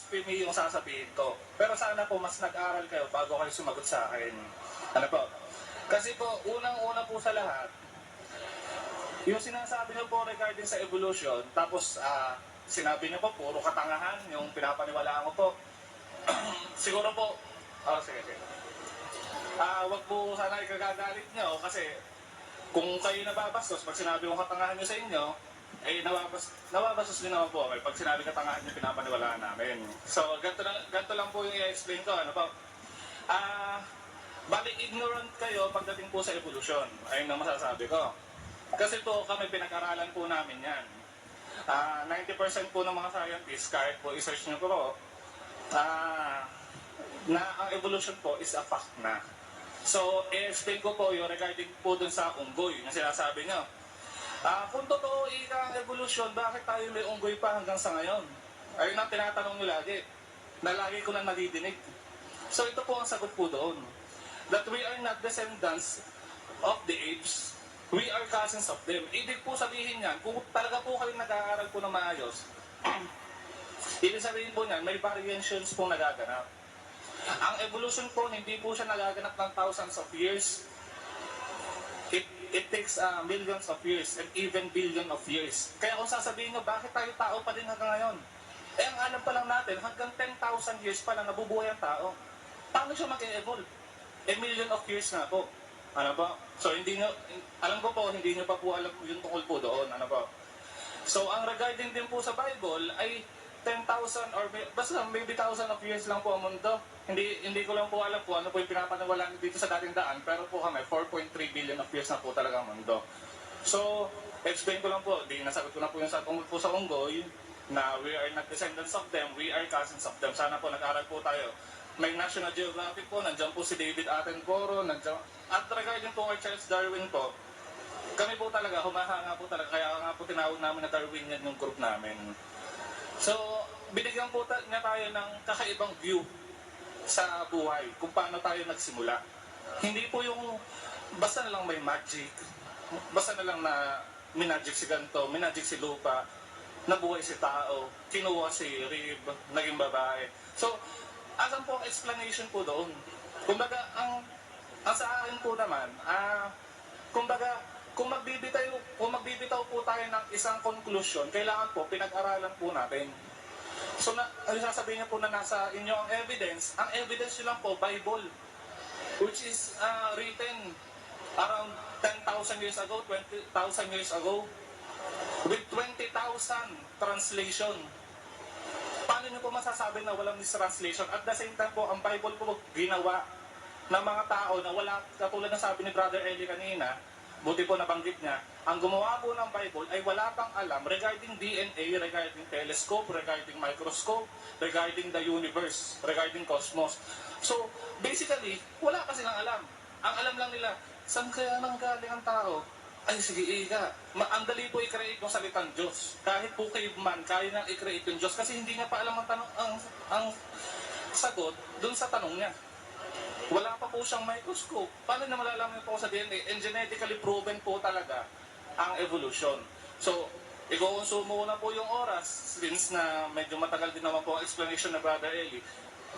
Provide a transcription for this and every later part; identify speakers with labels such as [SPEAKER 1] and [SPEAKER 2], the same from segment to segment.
[SPEAKER 1] blasphemy yung sasabihin ko. Pero sana po mas nag-aral kayo bago kayo sumagot sa akin. Ano po? Kasi po, unang-una po sa lahat, yung sinasabi niyo po regarding sa evolution, tapos sinabi niyo po, puro katangahan, yung pinapaniwalaan ko po. Siguro po, sige, sige. Wag po sana ikagagalit niyo kasi kung kayo nababastos, pag sinabi kong katangahan niyo sa inyo, eh nababastos din naman po okay, pag sinabi katangahan niyo pinapaniwalaan namin. So, ganito lang po yung i-explain ko. Ano po? Bali ignorant kayo pagdating po sa evolution. Ayun ang masasabi ko. Kasi po kami pinag-aralan po namin yan. 90% po ng mga scientists, kahit po i-search nyo po, na ang evolution po is a fact na. So, i-explain ko po yung regarding po dun sa unggoy na sinasabi nyo. Kung totoo ang evolution, bakit tayo may unggoy pa hanggang sa ngayon? Ayun ang tinatanong nyo lagi, na lagi ko na nadidinig. So, ito po ang sagot po doon. That we are not descendants of the apes, we are cousins of them. Ibig po sabihin yan, kung talaga po kayo nag-aaral po ng maayos, ibig sabihin po niyan, may variations po nagaganap. Ang evolution po, hindi po siya nagaganap ng thousands of years. It takes millions of years and even billion of years. Kaya kung sasabihin nyo, bakit tayo tao pa din hanggang ngayon? Eh, ang alam pa lang natin, hanggang 10,000 years pa lang nabubuhay ang tao. Paano siya mag-evolve? Million of years na po. Ano po? So, alam ko po, hindi nyo pa po alam yung tungkol po doon. Ano po? So, ang regarding din po sa Bible ay 10,000 or basta maybe 1,000 of years lang po ang mundo. Hindi ko lang po alam po ano po yung pinapaniwalaan dito sa dating daan, pero po kami 4.3 billion of years na po talaga ang mundo. So, explain ko lang po, nasagot ko na po yung sa tungkol po sa unggoy, na we are not descendants of them, we are cousins of them. Sana po nag-aral po tayo. May National Geographic po, nandiyan po si David Attenborough, nandiyan. At regarding po kay Charles Darwin po, kami po talaga, humahanga po talaga, kaya nga po tinawag namin na Darwinian yung group namin. So, binigyan po niya tayo ng kakaibang view sa buhay, kung paano tayo nagsimula. Hindi po yung basta na lang may magic, basta na lang na minagic si ganito, minagic si lupa, nabuhay si tao, kinuha si rib, naging babae. So, asan po ang explanation po doon? Kumbaga, ang sa akin po naman, kumbaga, kung magbibitaw po tayo ng isang conclusion, kailangan po pinag-aralan po natin. So, sasabihin niyo po na nasa inyo ang evidence nyo lang po, Bible, which is written around 10,000 years ago, 20,000 years ago, with 20,000 translation. Paano nyo po masasabi na walang mistranslation? At the same time po, ang Bible po ginawa ng mga tao na wala, katulad na sabi ni Brother Eli kanina, buti po nabanggit niya, ang gumawa po ng Bible ay wala pang alam regarding DNA, regarding telescope, regarding microscope, regarding the universe, regarding cosmos. So, basically, wala kasi nang alam. Ang alam lang nila, saan kaya nanggaling ang tao? Ay, sige, ang dali po i-create yung salitang Diyos. Kahit po caveman, kaya nang i-create yung Diyos kasi hindi niya pa alam ang sagot dun sa tanong niya. Wala pa po siyang microscope. Paano na malalaman po sa DNA? And genetically proven po talaga ang evolution. So, i-consume na po yung oras since na medyo matagal din naman po ang explanation na Brother Eli.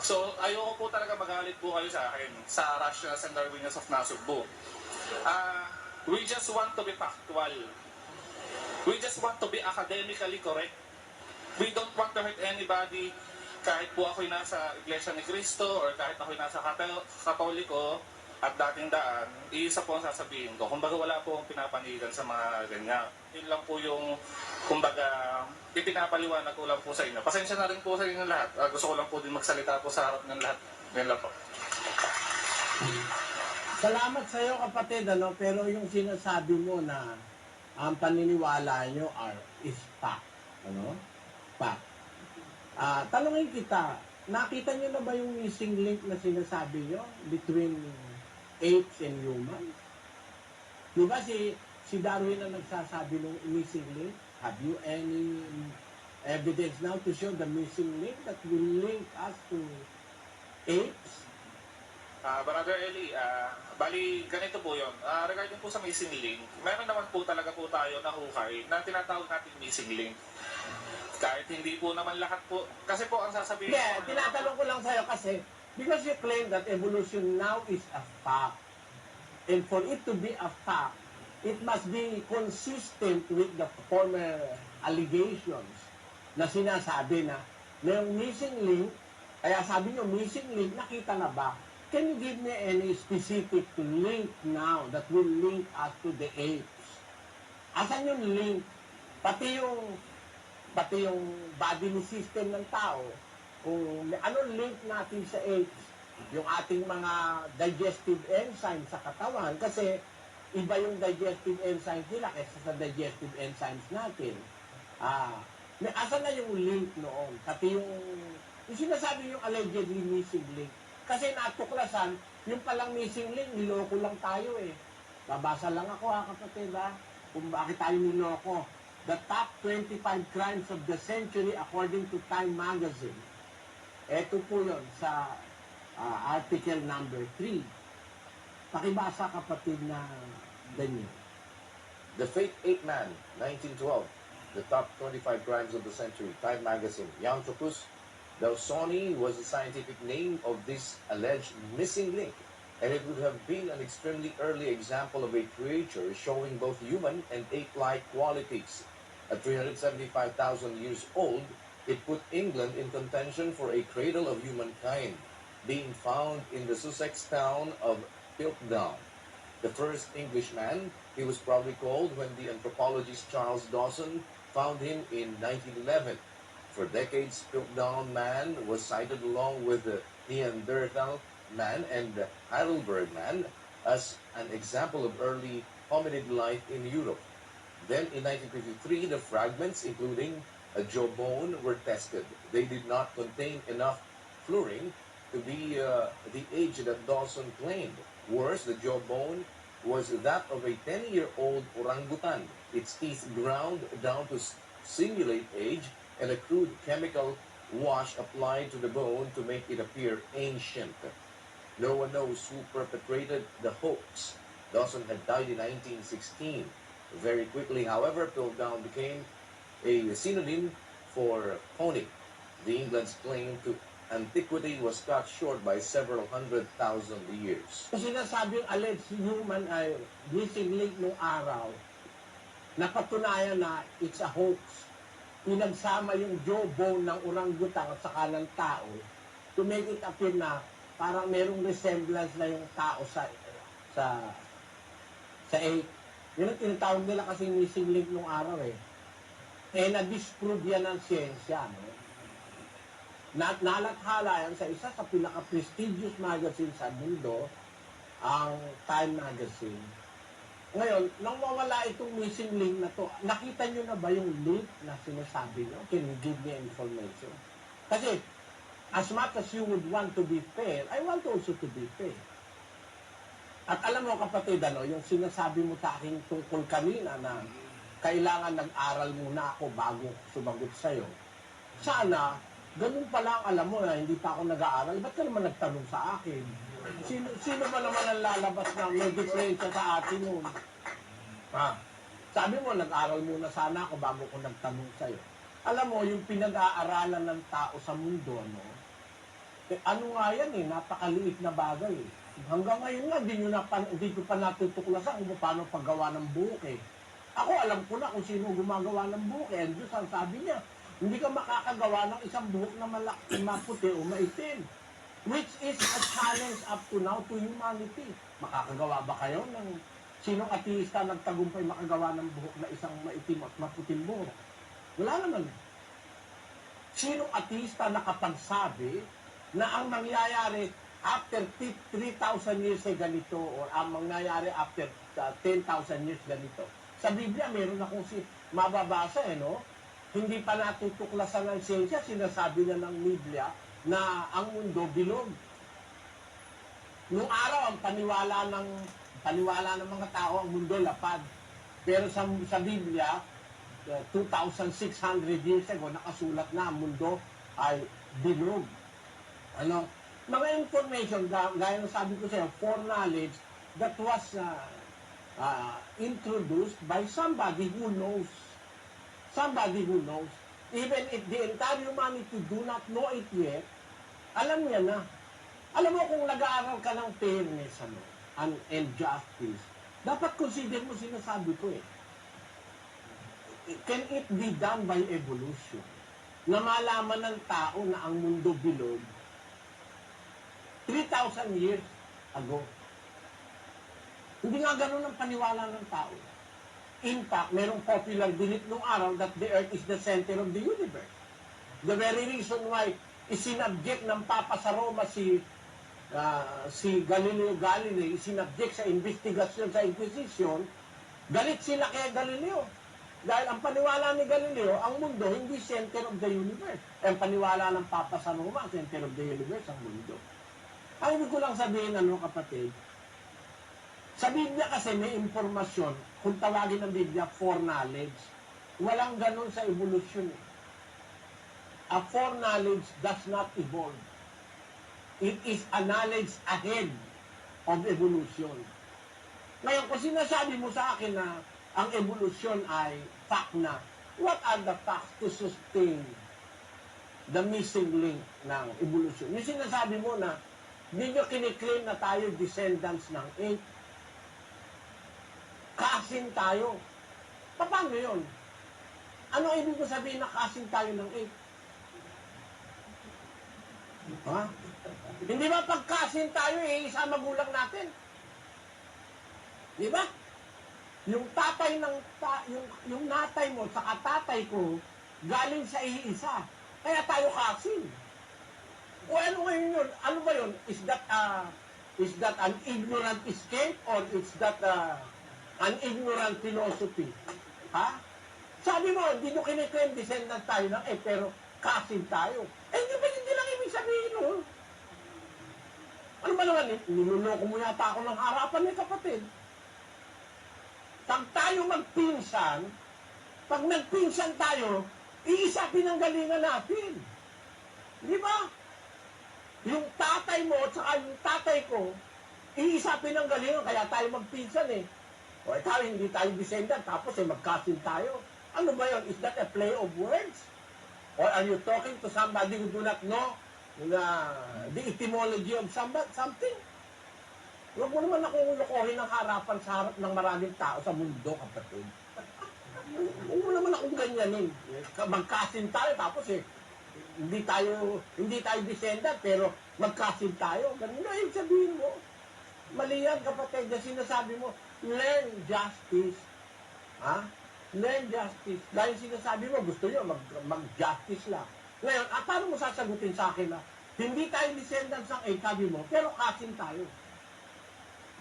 [SPEAKER 1] So, ayoko po talaga magalit po kayo sa akin, sa Rationals and Darwinians of Nasugbu. We just want to be factual. We just want to be academically correct. We don't want to hurt anybody. Kahit po ako'y nasa Iglesia ni Cristo or kahit ako'y nasa Katoliko at dating daan, isa po ang sasabihin ko. Kumbaga wala po akong pinapanigan sa mga ganyan. Yun lang po yung, kumbaga, ipinapaliwanag ko lang po sa inyo. Pasensya na rin po sa inyo lahat. Gusto ko lang po din magsalita po sa harap ng lahat. Yan lang po.
[SPEAKER 2] Salamat sa iyo kapatid, pero yung sinasabi mo na ang paniniwala nyo is fact. Fact. Tanungin kita, nakita nyo na ba yung missing link na sinasabi nyo between apes and humans? Di ba si Darwin na nagsasabi ng missing link? Have you any evidence now to show the missing link that will link us to apes?
[SPEAKER 1] Brother Eli, bali ganito po yun. Regarding po sa missing link, meron naman po talaga po tayo na hukay na tinatawag natin missing link. Kahit hindi po naman lahat po. Kasi po ang sasabihin
[SPEAKER 2] Hindi,
[SPEAKER 1] ko,
[SPEAKER 2] tinatanong ko lang sa'yo kasi because you claim that evolution now is a fact. And for it to be a fact, it must be consistent with the former allegations na sinasabi na yung missing link, kaya sabi nyo missing link, nakita na ba? Can you give me any specific link now that will link us to the apes? Asan yung link? Pati yung bodily system ng tao, kung anong link natin sa apes, yung ating mga digestive enzymes sa katawan, kasi iba yung digestive enzymes nila kaysa sa digestive enzymes natin. Asan na yung link noon? Pati yung sinasabi yung allegedly missing link. Kasi natuklasan, yung palang missing link, niloko lang tayo eh. Babasa lang ako kapatid kung bakit tayo niloko. The top 25 crimes of the century according to Time Magazine. Ito po yun sa article number 3. Pakibasa kapatid na Daniel.
[SPEAKER 3] The Fake Ape Man, 1912. The top 25 crimes of the century. Time Magazine. Yanthropus dawsoni was the scientific name of this alleged missing link, and it would have been an extremely early example of a creature showing both human and ape-like qualities. At 375,000 years old, it put England in contention for a cradle of humankind, being found in the Sussex town of Piltdown. The first Englishman, he was probably called when the anthropologist Charles Dawson found him in 1911. For decades, Piltdown man was cited along with the Neanderthal man and the Heidelberg man as an example of early hominid life in Europe. Then in 1953, the fragments, including a jawbone, were tested. They did not contain enough fluorine to be the age that Dawson claimed. Worse, the jawbone was that of a 10-year-old orangutan, its teeth ground down to simulate age, and a crude chemical wash applied to the bone to make it appear ancient. No one knows who perpetrated the hoax. Dawson had died in 1916. Very quickly, however, Piltdown became a synonym for pony. The England's claim to antiquity was cut short by several 100,000 years.
[SPEAKER 2] Kasi sinasabi yung alleged human ay missing link nung araw, napatunayan na it's a hoax. Pinagsama yung jawbone ng orangutan at saka ng tao to make it appear na parang merong resemblance na yung tao sa ape. Yun ang tinatawag nila kasi missing link nung araw eh. Na-disprove yan ng siyensya. No? Nalathala yan sa isa sa pinaka-prestigious magazine sa mundo, ang Time Magazine. Ngayon, nang mawala itong missing link na to, nakita nyo na ba yung link na sinasabi nyo? Can you give me information? Kasi, as much as you would want to be fair, I want also to be fair. At alam mo kapatid, yung sinasabi mo sa akin tungkol kanina na kailangan nag-aral muna ako bago sumagot sa'yo. Sana, ganun pala ang alam mo na hindi pa ako nag-aaral. Ba't ka naman nagtanong sa akin? Sino ba naman ang lalabas na may diferensya sa atin nun? Sabi mo, nag-aral muna sana ako bago ko nagtanong sa'yo. Alam mo, yung pinag-aaralan ng tao sa mundo, ano nga yan napakaliit na bagay eh. Hanggang ngayon nga, hindi ko pa natutuklasan kung paano paggawa ng buhok eh. Ako, alam ko na kung sino gumagawa ng buhok eh. Diyos ang sabi niya, hindi ka makakagawa ng isang buhok na malaki, maputi o maitim. Which is a challenge up to now to humanity. Makakagawa ba kayo ng sinong ateista nagtagumpay makagawa ng buhok na isang maitim at maputing buhok? Wala naman. Sinong ateista nakapagsabi na ang mangyayari after 3,000 years ay ganito or ang mangyayari after 10,000 years ganito? Sa Biblia, meron akong mababasa Hindi pa natutuklasan ng siyensya, sinasabi na ng Biblia na ang mundo bilog. Nung araw, ang paniwala ng mga tao, ang mundo lapad. Pero sa Biblia, 2,600 years ago, nakasulat na ang mundo ay bilog. Mga information, gaya ng sabi ko sa'yo, foreknowledge that was introduced by somebody who knows. Somebody who knows. even if the entire humanity do not know it yet, alam niya na. Alam mo kung nag-aaral ka ng fairness and justice, dapat consider mo sinasabi ko eh. Can it be done by evolution? Na malaman ng tao na ang mundo bilog 3,000 years ago. Hindi nga ganun ang paniwala ng tao. In fact, merong popular belief nung araw that the earth is the center of the universe. The very reason why isinabject ng Papa sa Roma si Galileo Galilei, isinabject sa investigasyon sa Inquisition, galit sila kay Galileo. Dahil ang paniwala ni Galileo, ang mundo hindi center of the universe. Ang paniwala ng Papa sa Roma, center of the universe, ang mundo. Ang ibig ko lang sabihin, kapatid, sa Biblia kasi may impormasyon, kung tawagin ng Biblia, foreknowledge. Walang ganun sa evolution. A foreknowledge does not evolve. It is a knowledge ahead of evolution. Ngayon, kung sinasabi mo sa akin na ang evolution ay fact na, what are the facts to sustain the missing link ng evolution? Yung sinasabi mo na, hindi nyo kiniklaim na tayo descendants ng ape. Kasin tayo. Paano yun? Ano ibig ko sabihin na kasin tayo ng ape? Ha? Hindi ba pagkasin tayo isa magulang natin? Di ba? Yung tatay yung natay mo sa tatay ko galing sa iisa. Kaya tayo kasin. O ano ngayon yun? Ano ba yun? Is that an ignorant escape or is that an ignorant philosophy? Ha? Sabi mo, hindi nyo kiniklaim descendant tayo ng pero kasin tayo. Hindi lang ibig sabihin nun. Ano ba naman, niluloko mo yata ako ng harapan ni kapatid. Pag tayo magpinsan, pag nagpinsan tayo, iisa pinanggalingan natin. Di ba? Yung tatay mo at saka yung tatay ko, iisa pinanggalingan, kaya tayo magpinsan eh. O ikaw, hindi tayo descendant, tapos magkasin tayo. Ano ba yun? Is that a play of words? Or are you talking to somebody who do not know the etymology of something? Huwag mo naman akong lokohin ng harapan sa harap ng maraming tao sa mundo, kapatid. Huwag mo naman akong ganyanin. Magkasin tayo, tapos hindi tayo descendant, pero magkasin tayo. Ganun na yung sabihin mo. Mali yan, kapatid. Yung sinasabi mo, learn justice. Ha? Learn justice. Dahil sinasabi mo, gusto nyo, mag-justice lang. Ngayon, paano mo sasagutin sa akin na hindi tayo descendants ng sabi mo, pero kasin tayo.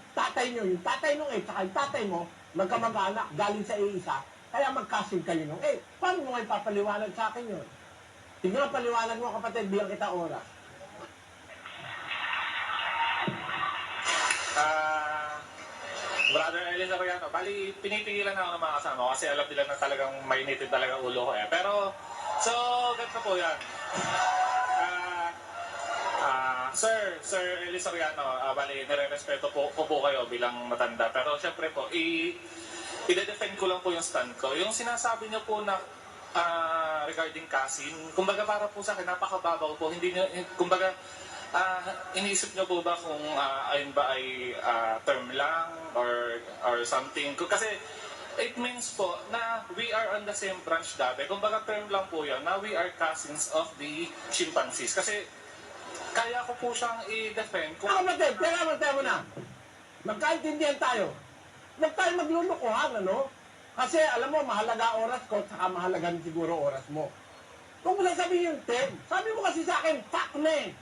[SPEAKER 2] Tatay nyo, yung tatay nung saka yung tatay mo, magkamag-anak, galing sa iisa, kaya magkasin kayo nung paano mo ngayon papaliwanag sa akin yun? Tingnan ang paliwanag mo, kapatid, bilang kita oras.
[SPEAKER 1] Brother Elisa Royano, bali pinipigilan na ako ng mga kasama ko kasi alam nila na talagang mainitin talaga ulo ko Pero, so, ganito po yan. Sir Elisa Royano, bali nire-respeto ko po kayo bilang matanda. Pero syempre po, i-defend ko lang po yung stand ko. Yung sinasabi niyo po na regarding Kasin, kumbaga para po sa akin, napakababaw po. Hindi niyo, kumbaga, iniisip niyo po ba kung ayun ba ay term lang or something? Kasi it means po na we are on the same branch dati. Kumbaga term lang po yan na we are cousins of the chimpanzees. Kasi kaya ko po siyang i-defend.
[SPEAKER 2] Kapatid, teka mo na. Magkaintindihan tayo. Huwag tayo maglulukuhan, ano? Kasi alam mo, mahalaga oras ko, saka mahalaga siguro oras mo. Kung mo sasabihin yung term, sabi mo kasi sa akin, fact na eh.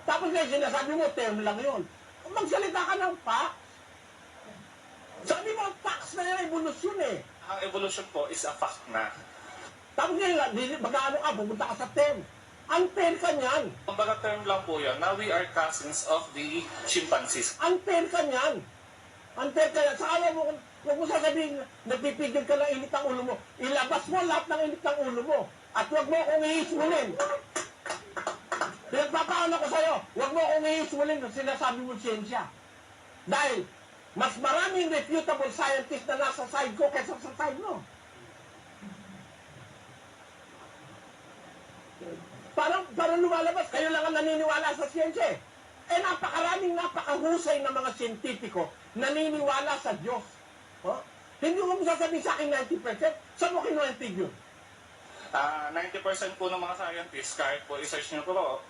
[SPEAKER 2] Tapos ngayon sinasabi mo, term lang yun. Kung magsalita ka ng fact, sabi mo, facts na yan, evolution eh.
[SPEAKER 1] Ang evolution po is a fact na.
[SPEAKER 2] Tapos ngayon, mag-ano ka, pumunta ka sa term. Unfair ka niyan.
[SPEAKER 1] Kumbaga term lang po yan, na we are cousins of the chimpanzees.
[SPEAKER 2] Unfair ka niyan. Unfair ka yan. Saka mo, huwag mo sasabihin, nagpipigil ka ng init ng ulo mo. Ilabas mo lahat ng init ng ulo mo. At huwag mo akong iismulin. Pinagpapaan ako sa'yo, huwag mo akong iismulin na sinasabi mo siyensya. Dahil, mas maraming reputable scientist na nasa side ko kaysa sa side mo. ang lumalabas. Kayo lang ang naniniwala sa siyensya eh. Napakahusay na mga siyentipiko naniniwala sa Diyos. Oh? Hindi mo sasabihin sa akin 90%. Saan mo kinuha yung figure?
[SPEAKER 1] 90% po ng mga scientists, kahit po research nyo po,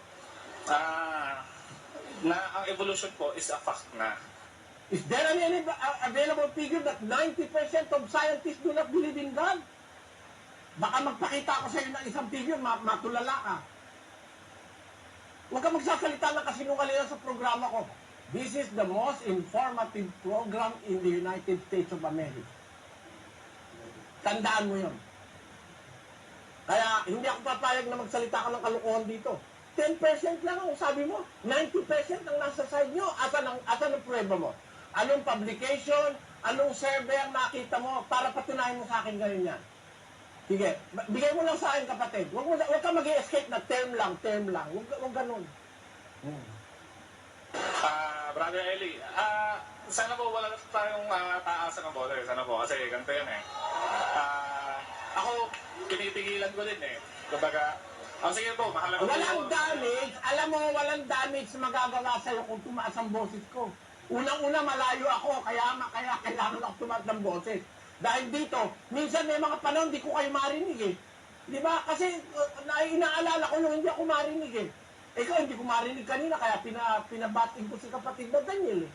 [SPEAKER 1] na ang evolution po is a fact na.
[SPEAKER 2] Is there any available figure that 90% of scientists do not believe in God? Baka magpakita ako sa iyo ng isang figure, matulala ka. Huwag ka magsasalita ng kasinungalingan sa programa ko. This is the most informative program in the United States of America. Tandaan mo yun. Kaya hindi ako papayag na magsalita ka ng kalokohan dito. 10% lang ang sabi mo. 90% ang nasa side nyo. Asan ang prueba mo? Anong publication? Anong survey ang nakita mo para patunayan mo sa akin ganyan yan? Sige, bigay mo lang sa akin kapatid. Huwag ka mag-escape na term lang. Huwag ganun.
[SPEAKER 1] Brother Eli, sana po wala tayong taasan ng bola. Sana po, kasi ganito yan eh. Ako, pinipigilan ko din eh. Kumbaga, sige po, mahalaga po.
[SPEAKER 2] Walang damage. Alam mo, walang damage magagawa sa'yo kung tumaas ang boses ko. Unang-una, malayo ako, kaya kailangan ako tumaas ng boses. Dahil dito, minsan may mga panahon, di ko kayo marinig eh. Di ba? Kasi inaalala ko yung hindi ako marinig eh. Ikaw, hindi ko marinig kanina, kaya pinabating ko si kapatid na Daniel eh.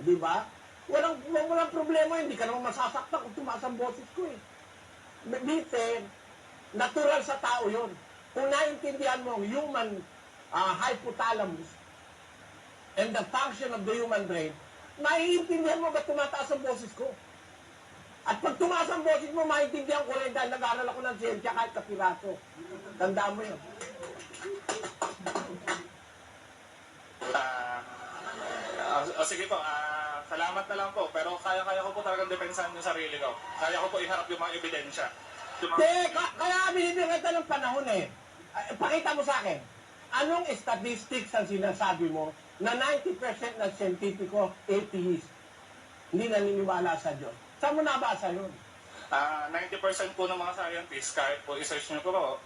[SPEAKER 2] Di ba? Walang problema, hindi ka naman masasaktan kung tumaas ang boses ko eh. Bitin, natural sa tao yun. Kung naiintindihan mo ang human hypothalamus and the function of the human brain, naiintindihan mo ba tumataas ang boses ko? At pag tumaas ang boses mo, maintindihan ko rin dahil nag-aaral ako ng siyensya kahit kapiraso. Tandaan mo yun.
[SPEAKER 1] Sige po, salamat na lang po. Pero kaya ko po talagang depensahan yung sarili ko. Kaya ko po iharap yung mga ebidensya.
[SPEAKER 2] Kaya binibigyan kita ng panahon eh. Pakita mo sa akin, anong statistics ang sinasabi mo na 90% ng scientifico atheist hindi naniniwala sa Diyos? Saan mo nabasa yun?
[SPEAKER 1] 90% po ng mga scientists, kahit po research nyo po,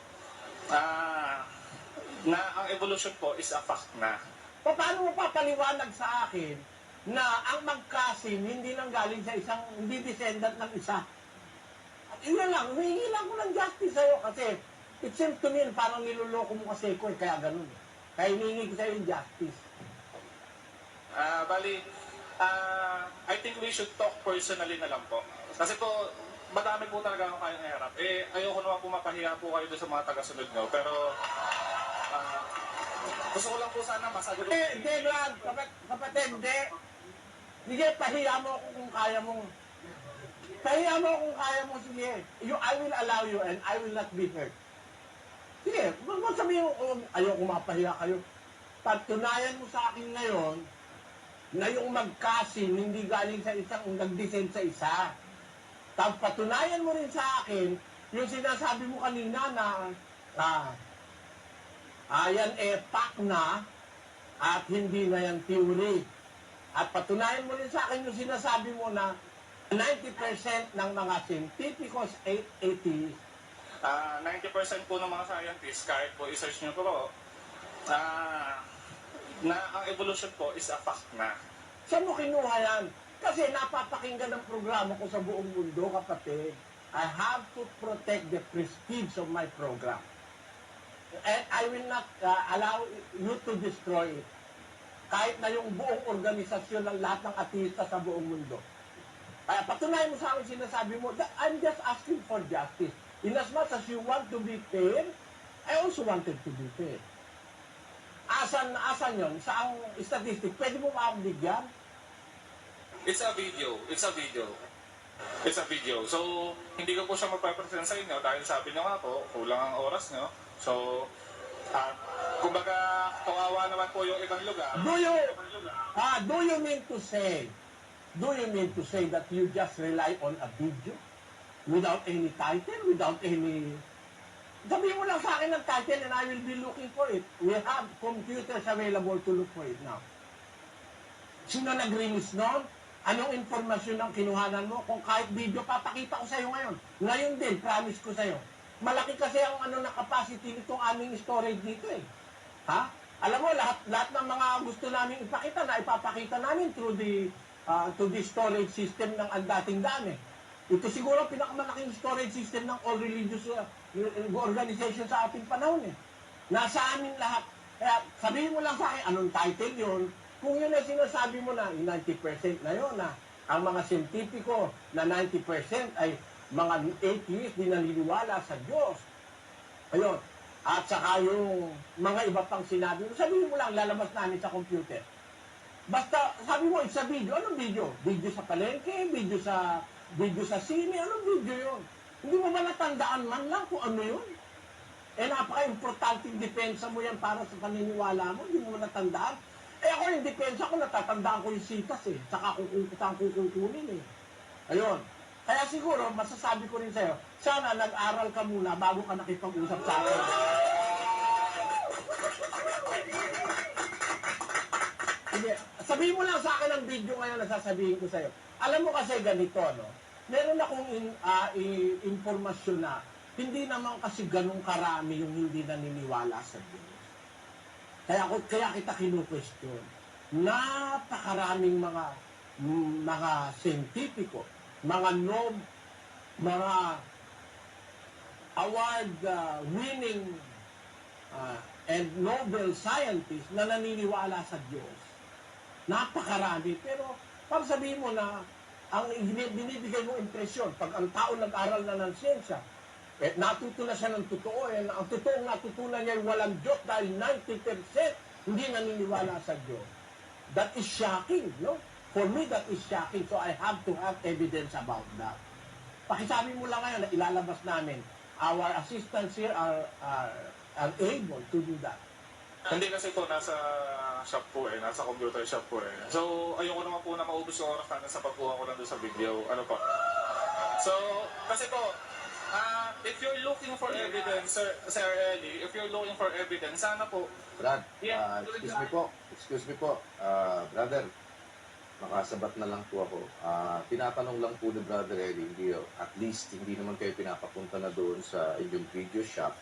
[SPEAKER 1] na ang evolution po is a fact na.
[SPEAKER 2] Paano mo papaliwanag sa akin na ang magkasin hindi nang galing sa isang, hindi descendant ng isa? At yun lang, humingi lang ko ng justice sa'yo kasi it seems to me parang niloloko mo kasi ko eh, kaya ganun. Kaya hiningi ko sa'yo yung justice.
[SPEAKER 1] I think we should talk personally na lang po. Kasi po, madami po talaga akong kayang iharap. Ayoko naman po mapahiya po kayo doon sa mga taga-sunod nyo. Pero, gusto ko lang po sana masagot.
[SPEAKER 2] Hindi, Brad. Kapatid, hindi. Sige, pahiya mo ako kung kaya mo. Pahiya mo kung kaya mo, sige. I will allow you and I will not be hurt. Sige, wag sabihin mo, ayoko mapahiya kayo. Patunayan mo sa akin ngayon na yung magkasin hindi galing sa isang nag-descend sa isa. Tapos patunayan mo rin sa akin yung sinasabi mo kanina na ayan fact na at hindi na yan theory. At patunayan mo rin sa akin yung sinasabi mo na 90% ng mga scientificos atheists.
[SPEAKER 1] 90% po ng mga scientists, kahit po research nyo po, na ang evolution po is a fact na.
[SPEAKER 2] Saan mo kinuha yan? Kasi napapakinggan ng programa ko sa buong mundo, kapatid. I have to protect the prestige of my program. And I will not allow you to destroy it. Kahit na yung buong organisasyon ng lahat ng ateista sa buong mundo. Kaya patunayan mo sa akin sinasabi mo, that I'm just asking for justice. In as much as you want to be fair, I also wanted to be fair. Asan yun? Sa ang statistic, pwede mo ba akong bigyan?
[SPEAKER 1] It's a video. So, hindi ko po siya magpapresent sa inyo dahil sabi nyo nga po, kulang ang oras nyo. So, kumbaga, kawawa naman po yung ibang lugar.
[SPEAKER 2] Do you mean to say that you just rely on a video? Without any title? Without any... Sabihin mo lang sa akin ng title and I will be looking for it. We have computers available to look for it now. Sino nag-release nun? Anong informasyon ang kinuhanan mo? Kung kahit video, papakita ko sa'yo ngayon. Ngayon din, promise ko sa'yo. Malaki kasi ang na capacity nitong aming storage dito eh. Ha? Alam mo, lahat ng mga gusto namin ipakita na ipapakita namin through to the storage system ng dating dami. Ito siguro ang pinakamalaking storage system ng all religious organization sa ating panahon eh. Nasa amin lahat. Kaya sabihin mo lang sa akin, anong title yun? Kung yun ay sinasabi mo na, 90% na yun na ang mga siyentipiko na 90% ay mga atheist, di naniniwala sa Diyos. Ayun. At saka yung mga iba pang sinabi mo, sabihin mo lang, lalabas namin sa computer. Basta, sabi mo, it's a video. Anong video? Video sa palengke, video sa sine, anong video yun? Hindi mo ba natandaan man lang kung ano yun? Eh, napaka-importanting depensa mo yan para sa paniniwala mo, hindi mo natandaan. Eh, ako yung depensa ko, natatandaan ko yung sitas eh. Saka saan kukunin eh. Ayun. Kaya siguro, masasabi ko rin sa'yo, sana nag-aral ka muna bago ka nakipag-usap sa akin. Hindi, sabihin mo lang sa akin ang video ngayon na sasabihin ko sa'yo. Alam mo kasi ganito, no? Meron akong informasyon na hindi naman kasi ganun karami yung hindi naniniwala sa Diyos. Kaya kita kinu-question. Napakaraming mga siyentipiko, mga award winning and Nobel scientists na naniniwala sa Diyos. Napakarami. Pero pag sabihin mo na ang binibigay mo impresyon, pag ang tao nag-aral na ng siyensya, natuto na siya ng totoo. Ang totoong natutunan niya ay walang Diyos dahil 90% hindi naniniwala sa Diyos. That is shocking, no? For me, that is shocking. So I have to have evidence about that. Pakisabi mo lang ngayon na ilalabas namin. Our assistants here are able to do that.
[SPEAKER 1] Hindi kasi po, nasa shop po nasa computer shop po So, ayoko naman po na maubos yung oras natin sa pagkuha ko lang doon sa video. Ano po? So, kasi po, if you're looking for evidence, Sir Eli, if you're looking for evidence, sana po.
[SPEAKER 3] Brad,
[SPEAKER 1] Yeah.
[SPEAKER 3] excuse me po, brother, makasabat na lang po ako. Tinatanong lang po ni Brother Eddie, at least hindi naman kayo pinapapunta na doon sa inyong video shop.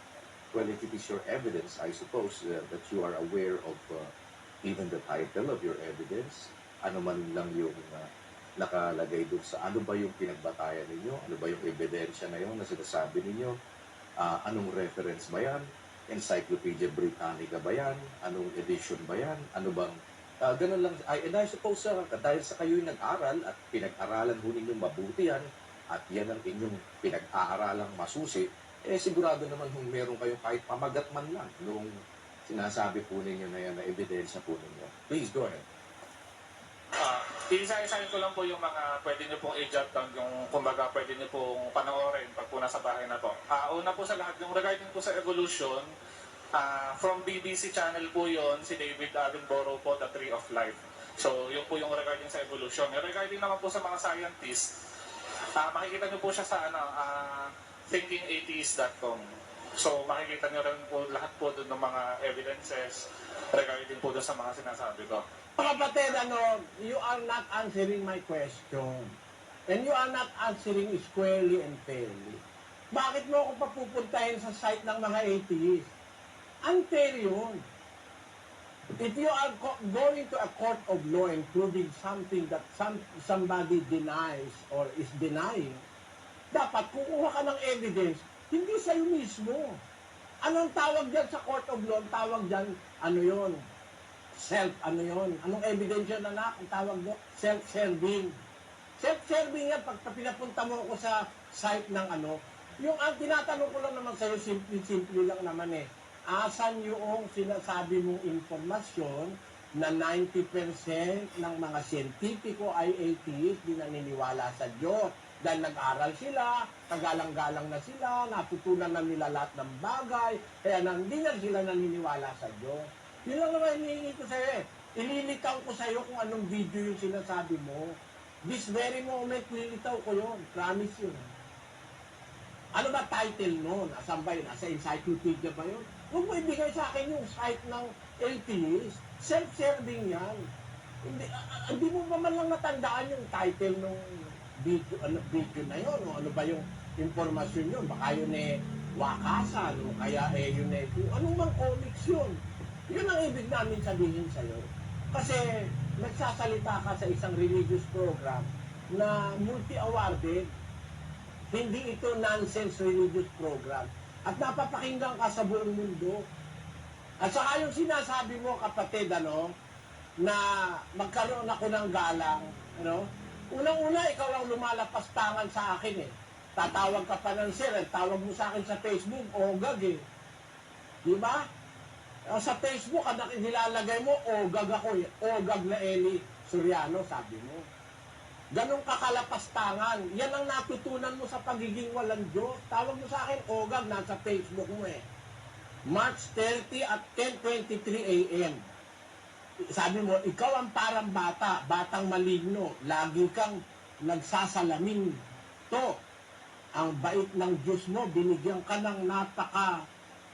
[SPEAKER 3] Well, if it is your evidence, I suppose that you are aware of even the title of your evidence, ano man lang yung nakalagay doon sa ano ba yung pinagbatayan ninyo, ano ba yung ebidensya na yun na sinasabi ninyo, anong reference ba yan, Encyclopedia Britannica ba yan, anong edition ba yan, ano bang, ganun lang, and I suppose dahil sa kayo'y nag-aral at pinag-aralan ho ninyong mabuti yan, at yan ang inyong pinag-aaralang masusi, sigurado naman kung meron kayong kahit pamagat man lang noong sinasabi po ninyo na yan na ebidensya po ninyo. Please, go ahead.
[SPEAKER 1] Isa-isahin ko lang po yung mga pwede nyo pong i-jot down, yung kumbaga pwede nyo pong panoorin pag po nasa bahay na po. Una po sa lahat, yung regarding po sa evolution, from BBC channel po yon si David Attenborough po, The Tree of Life. So, yun po yung regarding sa evolution. Regarding naman po sa mga scientists, makikita nyo po siya sa thinkingatheist.com. So, makikita nyo rin po lahat po doon ng mga evidences regarding po doon sa mga sinasabi ko.
[SPEAKER 2] Kapatid, you are not answering my question. And you are not answering squarely and fairly. Bakit mo ako papupuntahin sa site ng mga atheists? Unfair yun. If you are going to a court of law and proving something that somebody denies or is denying, dapat kukuha ka ng evidence, hindi sa'yo mismo. Anong tawag dyan sa court of law? Ang tawag dyan, Anong evidence yun, anak? Ang tawag mo, self-serving. Self-serving yan, pag pinapunta mo ako sa site ng yung ang tinatanong ko lang naman sa'yo, simple lang naman asan yung sinasabi mong informasyon na 90% ng mga siyentipiko ay atheist, di naniniwala sa Diyos. Dahil nag-aral sila, tagalang-galang na sila, natutunan na nila lahat ng bagay, kaya hindi na sila naniniwala sa Diyos. Yun lang naman hinihingi ko sa'yo Ililitaw ko sa'yo kung anong video yung sinasabi mo. This very moment, lilitaw ko yun. Promise yun. Ano ba title nun? Asan ba yun? Nasa encyclopedia ba yun? Huwag mo ibigay sa akin yung site ng atheist. Self-serving yan. Hindi mo ba man lang natandaan yung title ng video na yun? O ano ba yung informasyon yun? Baka yun wakasan o kaya yun kung anong mang comics yun. Yun ang ibig namin sabihin sa'yo. Kasi nagsasalita ka sa isang religious program na multi-awarded, hindi ito nonsense religious program. At napapakinggan ka sa buong mundo. At saka yung sinasabi mo, kapatid, na magkaroon ako ng galang, unang-una, ikaw ang lumalapas tangan sa akin eh. Tatawag ka pa ng sir, tawag mo sa akin sa Facebook, ogag eh. Di ba? Sa Facebook, ang nilalagay mo, ogag ako eh. Ogag na Eli Soriano, sabi mo. Ganong kakalapas tangan. Yan ang natutunan mo sa pagiging walang Diyos. Tawag mo sa akin, ogag, nasa Facebook mo eh. March 30 at 10:23 a.m. Sabi mo, ikaw ang parang bata, batang maligno. Lagi kang nagsasalamin. To, ang bait ng Diyos mo, binigyan ka ng napaka,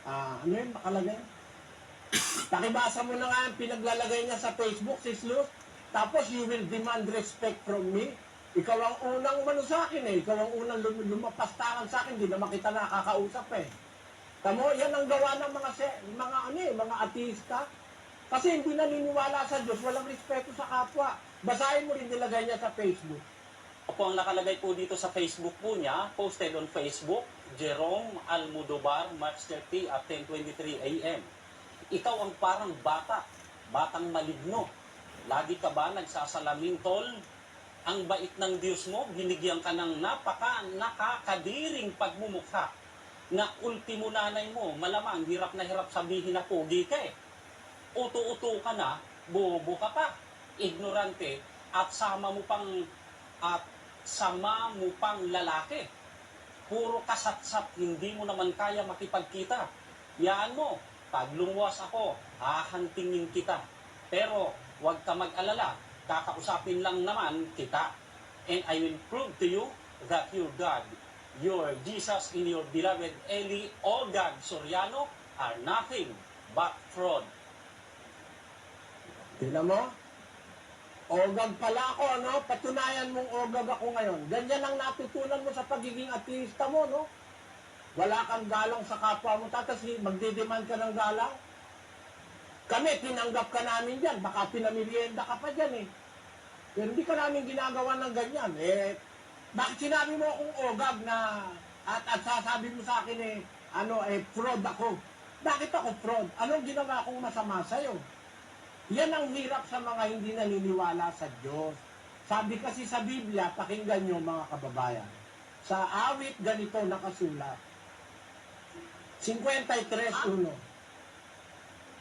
[SPEAKER 2] ano yun, makalagay? Pakibasa mo na nga ang pinaglalagay niya sa Facebook, sis Luz. Tapos, you will demand respect from me. Ikaw ang unang umano sa akin eh. Ikaw ang unang lumapastangan sa akin. Hindi naman kita nakakausap eh. Tamo, yan ang gawa ng mga ateista. Kasi hindi naniniwala sa Diyos, walang respeto sa kapwa. Basahin mo rin nilagay niya sa Facebook.
[SPEAKER 4] Opo, ang nakalagay po dito sa Facebook po niya, posted on Facebook, Jerome Almodovar, March 30 at 10:23 a.m. Ikaw ang parang bata, batang maligno. Lagi ka ba nagsasalamin, tol? Ang bait ng Diyos mo, binigyan ka ng nakakadiring pagmumukha na ultimo nanay mo, malamang hirap na hirap sabihin na pogi ka eh. Uto-uto ka na, bobo ka pa, ignorante, at sama mo pang lalaki. Puro kasatsat, hindi mo naman kaya makipagkita. Yaan mo, pag lumuwas ako, hahantingin kita. Pero huwag ka mag-alala, kakausapin lang naman kita. And I will prove to you that your God, your Jesus and your beloved Eli Ogag Soriano are nothing but fraud.
[SPEAKER 2] Tingnan mo? Ogag pala ako, Patunayan mong ogag ako ngayon. Ganyan ang natutunan mo sa pagiging ateista mo, Wala kang galang sa kapwa mo, tapos magdidemand ka ng galang. Kami, tinanggap ka namin dyan. Baka pinamilienda ka pa dyan, eh. Pero hindi ka namin ginagawa ng ganyan. Bakit sinabi mo akong ogag na at sasabi mo sa akin, fraud ako? Bakit ako fraud? Anong ginawa kong masama sa'yo? Yan ang hirap sa mga hindi naniniwala sa Diyos. Sabi kasi sa Biblia, pakinggan nyo mga kababayan, sa awit ganito nakasulat, 53:1.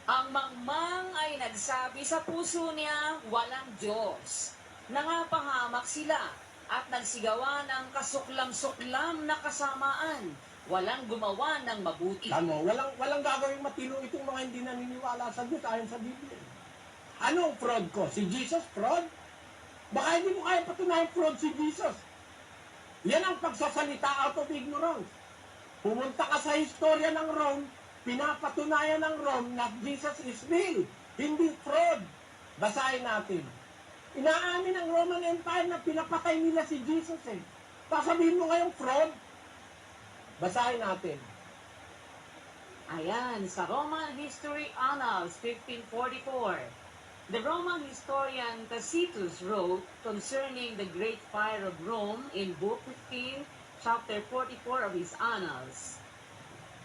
[SPEAKER 5] Ang mangmang ay nagsabi sa puso niya, walang Diyos. Nangapahamak sila at nagsigawa ng kasuklam-suklam na kasamaan. Walang gumawa ng mabuti.
[SPEAKER 2] Tamo, walang gagawing matino itong mga hindi naniniwala sa Diyos ayon sa Biblia. Anong fraud ko? Si Jesus fraud? Baka hindi mo kaya patunayan fraud si Jesus. Yan ang pagsasalita out of ignorance. Pumunta ka sa historya ng Rome, pinapatunayan ng Rome na Jesus is real, hindi fraud. Basahin natin. Inaamin ng Roman Empire na pinapatay nila si Jesus eh. Sasabihin mo ngayong fraud? Basahin natin.
[SPEAKER 5] Ayan, sa Roman History Annals 1544. The Roman historian Tacitus wrote concerning the Great Fire of Rome in Book 15, chapter 44 of his Annals.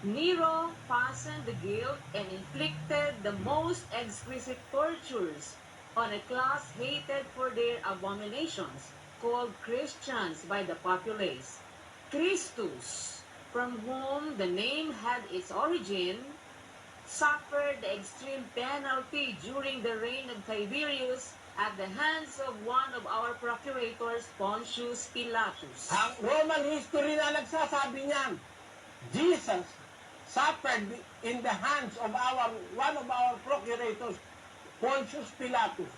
[SPEAKER 5] Nero fastened the guilt and inflicted the most exquisite tortures on a class hated for their abominations, called Christians by the populace. Christus, from whom the name had its origin, suffered the extreme penalty during the reign of Tiberius at the hands of one of our procurators, Pontius Pilatus.
[SPEAKER 2] Ang Roman history na nagsasabi niyan, Jesus suffered in the hands of one of our procurators, Pontius Pilatus.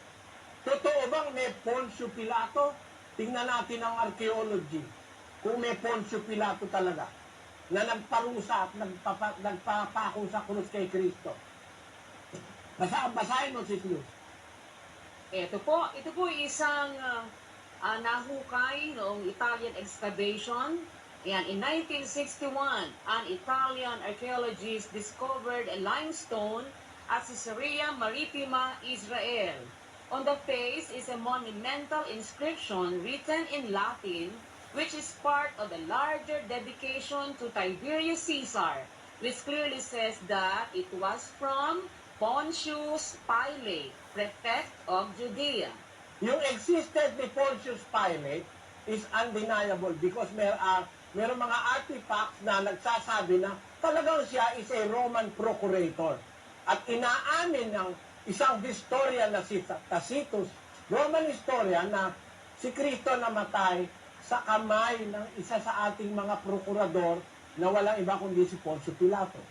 [SPEAKER 2] Totoo bang may Pontius Pilato? Tingnan natin ang archaeology. Kung may Pontius Pilato talaga na nagparusa at nagpapako sa krus kay Kristo. Basahin mo, Sis Luz.
[SPEAKER 5] Ito po isang nahukay noong Italian excavation. Yan, in 1961, an Italian archaeologist discovered a limestone at Caesarea Maritima, Israel. On the face is a monumental inscription written in Latin, which is part of the larger dedication to Tiberius Caesar, which clearly says that it was from Pontius Pilate, prefect of Judea.
[SPEAKER 2] Yung existence ni Pontius Pilate is undeniable because meron mga artifacts na nagsasabi na talagang siya is a Roman procurator. At inaamin ng isang historian na si Tacitus, Roman historian, na si Kristo namatay sa kamay ng isa sa ating mga prokurador na walang iba kundi si Poncio Pilato.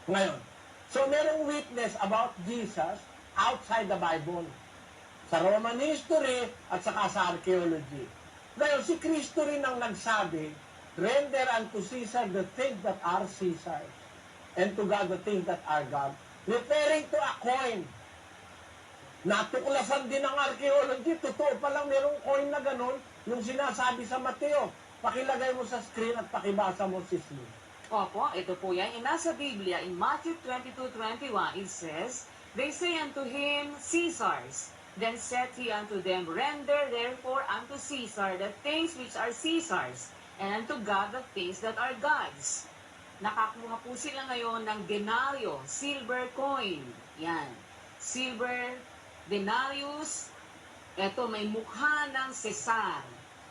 [SPEAKER 2] Ngayon, so merong witness about Jesus outside the Bible, sa Roman history at saka sa archaeology. Ngayon, si Kristo rin ang nagsabi, render unto Caesar the things that are Caesar's, and to God the things that are God. Referring to a coin. Natuklasan din ng archaeology, totoo palang merong coin na ganun, yung sinasabi sa Mateo. Pakilagay mo sa screen at pakibasa mo, sis Lou.
[SPEAKER 5] Opo, ito po yan. Nasa Biblia, in Matthew 22:21, it says, they say unto him, Caesar's. Then said he unto them, render therefore unto Caesar the things which are Caesar's, and unto God the things that are God's. Nakakuha po sila ngayon ng denaryo, silver coin. Yan. Silver denarius. Ito, may mukha ng Cesar.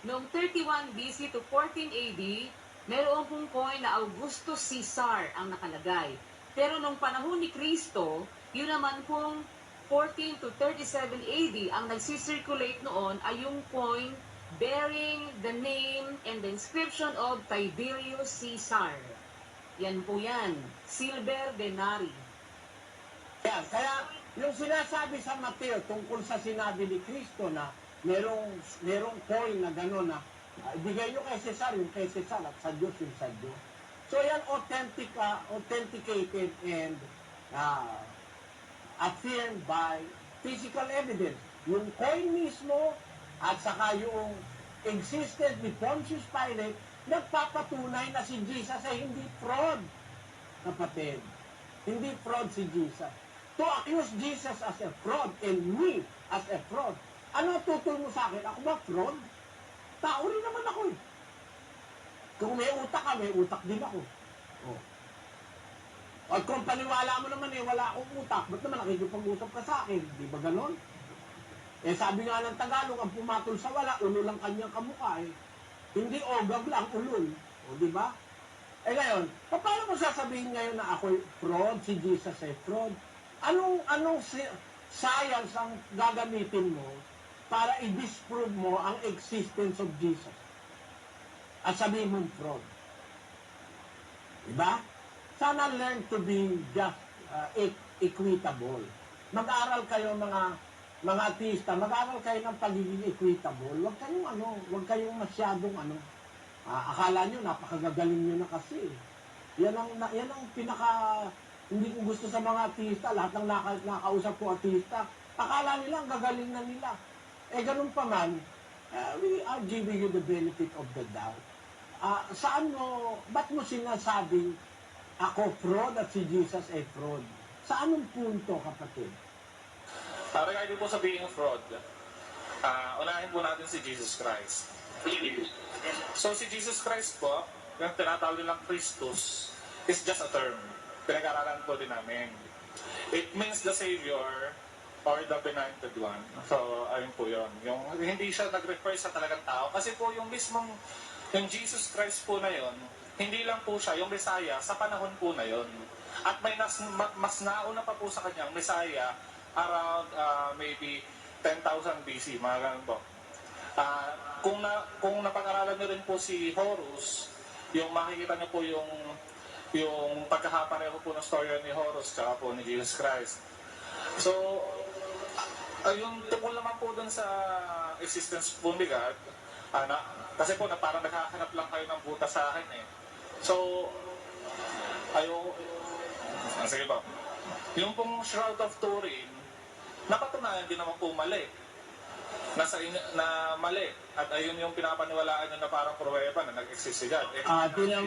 [SPEAKER 5] Noong 31 BC to 14 AD, meron pong coin na Augustus Caesar ang nakalagay. Pero nung panahon ni Kristo, yun naman pong 14 to 37 AD, ang nagsisirculate noon ay yung coin bearing the name and the inscription of Tiberius Caesar. Yan po yan, silver denari.
[SPEAKER 2] Yan. Kaya yung sinasabi sa Mateo tungkol sa sinabi ni Kristo na merong coin na gano'n na ibigay nyo kay Cesar, yung kay Cesar, at sa Diyos yung sa Diyos. So yan authenticated and affirmed by physical evidence. Yung coin mismo at saka yung existence ni Pontius Pilate nagpapatunay na si Jesus ay hindi fraud, kapatid. Hindi fraud si Jesus. To accuse Jesus as a fraud and me as a fraud, ano tutol mo sa akin? Ako ba fraud? Tao rin naman ako eh. Kung may utak ka, may utak din ako. Oh. At kung paniwala mo naman eh, wala akong utak, ba't naman nakikipag-usap ka sa akin? Di ba ganon? Eh sabi nga ng Tagalog, ang pumatol sa wala, ulo lang kanyang kamukha eh. Hindi ogag lang, ulol. O di ba? Eh ngayon, paano mo sasabihin ngayon na ako'y fraud, si Jesus ay fraud? Anong science ang gagamitin mo para i-disprove mo ang existence of Jesus? At sabihin mong fraud. Diba? Sana learn to be just equitable. Mag-aral kayo mga artista, mag-aral kayo ng pagiging equitable. Huwag kayong masyadong akala nyo napakagagaling nyo na kasi. Yan ang pinaka hindi ko gusto sa mga artista, lahat ng nakausap ko artista, akala nila ang gagaling na nila. Eh ganun pa man, we are giving you the benefit of the doubt. Ba't mo sinasabing ako fraud at si Jesus ay fraud? Sa anong punto, kapatid?
[SPEAKER 1] Para kayo po sabihin ng fraud, unahin po natin si Jesus Christ. So si Jesus Christ po, yung tinatawag nilang Christus, is just a term. Pinag-aralan po din namin. It means the Savior or the Benointed One. So, ayun po yun. Yung, hindi siya nag-refer sa talagang tao. Kasi po yung mismong, yung Jesus Christ po na yun, hindi lang po siya yung Messiah sa panahon po na yun. At may mas nauna pa po sa kanyang Messiah around maybe 10,000 BC, mga ganun po. Kung napag-aralan niyo rin po si Horus, yung makikita niyo po yung pagkakapareho po ng storya ni Horus tsaka po ni Jesus Christ. So, yung tungkol naman po dun sa existence po ni God, kasi po parang naghahanap lang kayo ng butas sa akin eh. So, sige ba? Yung pong Shroud of Turin, napatunayan din naman po mali. na mali. At ayun yung pinapaniwalaan nyo na parang pruweba na nag-exist si God.
[SPEAKER 2] Tinan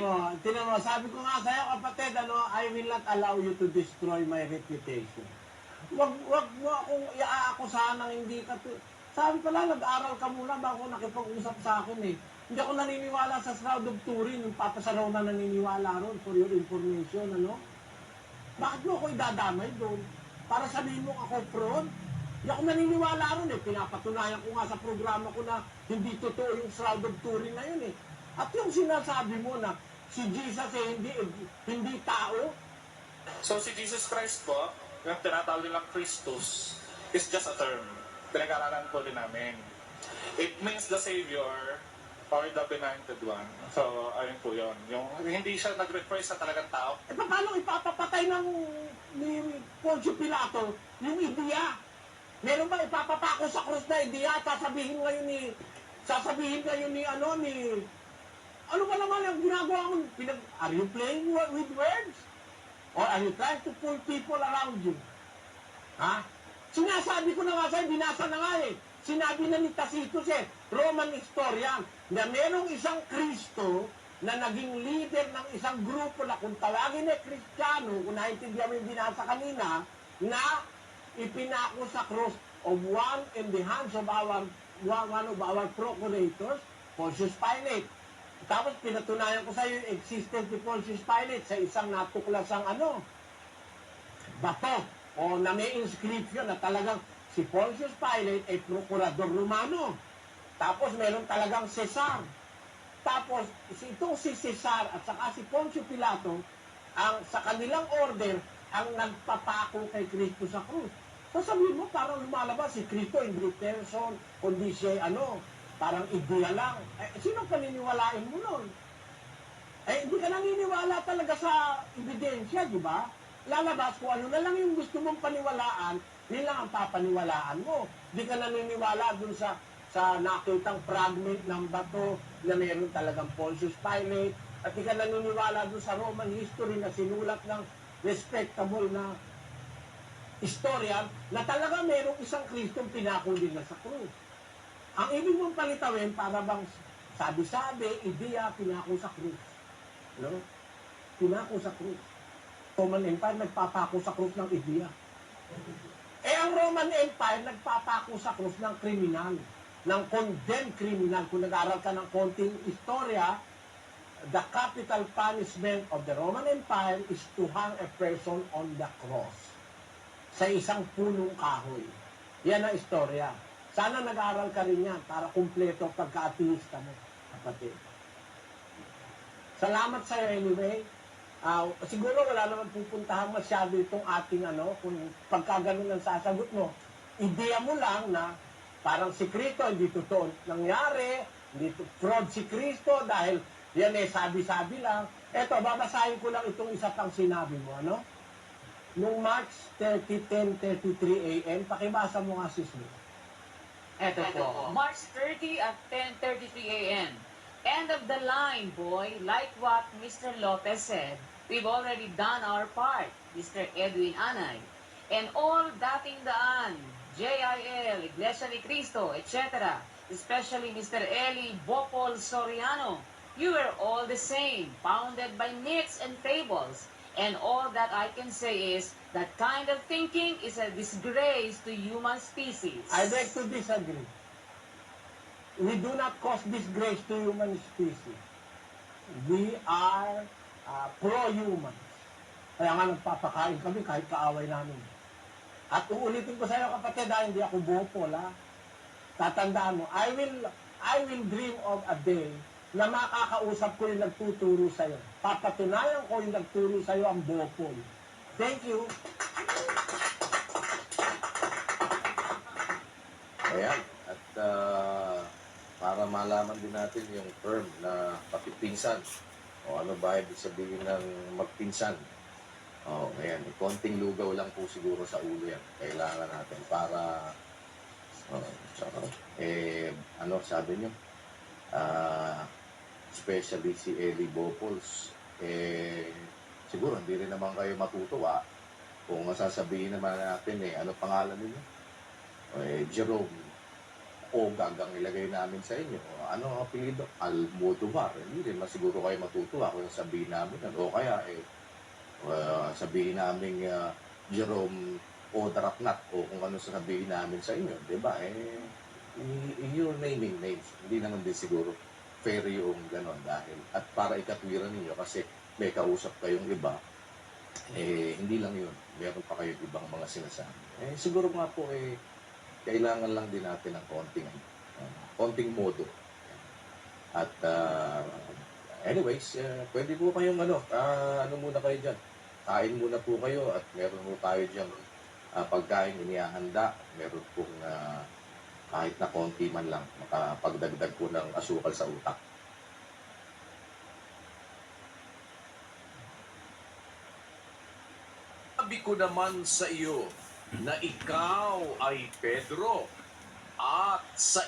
[SPEAKER 2] mo, sabi ko nga sa'yo, kapatid, I will not allow you to destroy my reputation. Wag mo akong iaakusahan ng hindi ka Sabi pala, nag-aral ka muna bago nakipag-usap sa akin eh. Hindi ako naniniwala sa Shroud of Turin, yung Papa Saraw na naniniwala ron, for your information, Bakit mo ako idadamay doon? Para sabihin mo ako fraud? Hindi ako naniniwala ron eh. Pinapatunayan ko nga sa programa ko na hindi totoo yung Shroud of Turin na yun eh. At yung sinasabi mo na si Jesus eh hindi tao,
[SPEAKER 1] So si Jesus Christ po, yung tinatawag nilang Christus, is just a term. Pinag-aralan po din namin. It means the Savior or the Benointed One. So, ayun po yun. Yung hindi siya nag-refer sa talagang tao.
[SPEAKER 2] paano ipapapatay ni Poncio Pilato yung ideya? Meron ba ipapapako sa krus na ideya? Sasabihin ngayon ni ano ba naman yung ginagawa mo? Are you playing with words? Or are you trying to pull people around you? Ha? Sinasabi ko na nga sa'yo, binasa na nga eh. Sinabi na ni Tacitus Roman historian, na merong isang Kristo na naging leader ng isang grupo na kung tawagin Kristiyano, kung naintindihan mo yung binasa kanina, na ipinako sa cross of one in the hands of one of our procurators, Pontius Pilate. Tapos pinatunayan ko sa iyo yung existence ni Pontius Pilate sa isang natuklasang bato o na may inscription na talagang si Pontius Pilate ay prokurador Romano. Tapos meron talagang Cesar. Tapos itong si Cesar at saka si Poncio Pilato sa kanilang order ang nagpapako kay Kristo sa krus. Sasabihin mo parang lumalabas si Kristo hindi person, kundi siya parang ideya lang. Sino paniniwalain mo nun? Hindi ka naniniwala talaga sa ebidensya, di ba? Lalabas kung ano na lang yung gusto mong paniwalaan, yun lang ang papaniwalaan mo. Di ka naniniwala dun sa nakitang fragment ng bato na mayroon talagang Pontius Pilate, at di ka naniniwala dun sa Roman history na sinulat ng respectable na historian na talaga mayroong isang Kristong pinako din na sa krus. Ang ibig mong palitawin para bang sabi-sabi, ideya, pinako sa krus. Pinako sa krus. Roman Empire nagpapako sa krus ng ideya. Ang Roman Empire nagpapako sa krus ng kriminal, ng condemned criminal. Kung nag-aral ka ng konting istorya, the capital punishment of the Roman Empire is to hang a person on the cross sa isang punong kahoy. Yan ang istorya. Sana nag-aral ka rin yan para kumpleto pagka-ateista mo, kapatid. Salamat sa'yo anyway. Siguro wala naman pupuntahan masyado itong ating kung pagka ganun ang sasagot mo. Ideya mo lang na parang si Kristo, hindi totoo nangyari, hindi fraud si Kristo dahil yan sabi-sabi lang. Eto, babasahin ko lang itong isa pang sinabi mo, Noong March 30, 10:33 a.m., pakibasa mo nga sis mo.
[SPEAKER 5] Ito po, March 30 at 10:33 a.m. End of the line, boy. Like what Mr. Lopez said, we've already done our part, Mr. Edwin Anay. And all dating daan, JIL, Iglesia ni Cristo, etc., especially Mr. Eli Bopol Soriano, you were all the same, founded by myths and fables. And all that I can say is that kind of thinking is a disgrace to human species.
[SPEAKER 2] I beg to disagree. We do not cause disgrace to human species. We are pro-human. Kaya nga nagpapakain kami kahit kaaway namin. At uulitin ko sa iyo kapatid, hindi ako bopol, Tatandaan mo, I will dream of a day na makakausap ko yung nagtuturo sa'yo. Papatunayan ko yung nagturo sa'yo ang bopol. Thank you.
[SPEAKER 3] Ayan. At para malaman din natin yung term na kapipinsan o ano ba ibig sabihin ng magpinsan. Ayan. Konting lugaw lang po siguro sa ulo yan. Kailangan natin para sabi nyo? Especially si Eli Bopols, siguro hindi rin naman kayo matutuwa kung sasabihin naman natin ano pangalan ninyo? Jerome Ogag ang ilagay namin sa inyo. Ano ang apelido? Almodovar. Hindi rin masiguro kayo matutuwa kung sabihin namin yan. O kaya, sabihin namin Jerome Odarapnat o kung ano sasabihin namin sa inyo. Diba? You're naming names. Hindi naman din siguro fair yung gano'n dahil. At para ikatwiran ninyo kasi may kausap kayong iba, hindi lang yun. Meron pa kayong ibang mga sinasabi. Siguro nga po, kailangan lang din natin ng konting modo. At anyways, pwede po kayong ano muna kayo dyan. Kain muna po kayo at meron po tayo dyan pagkain inihahanda. Meron pong kahit na konti man lang makapagdagdag po ng asukal sa utak.
[SPEAKER 6] Sabi ko naman sa iyo na ikaw ay Pedro at sa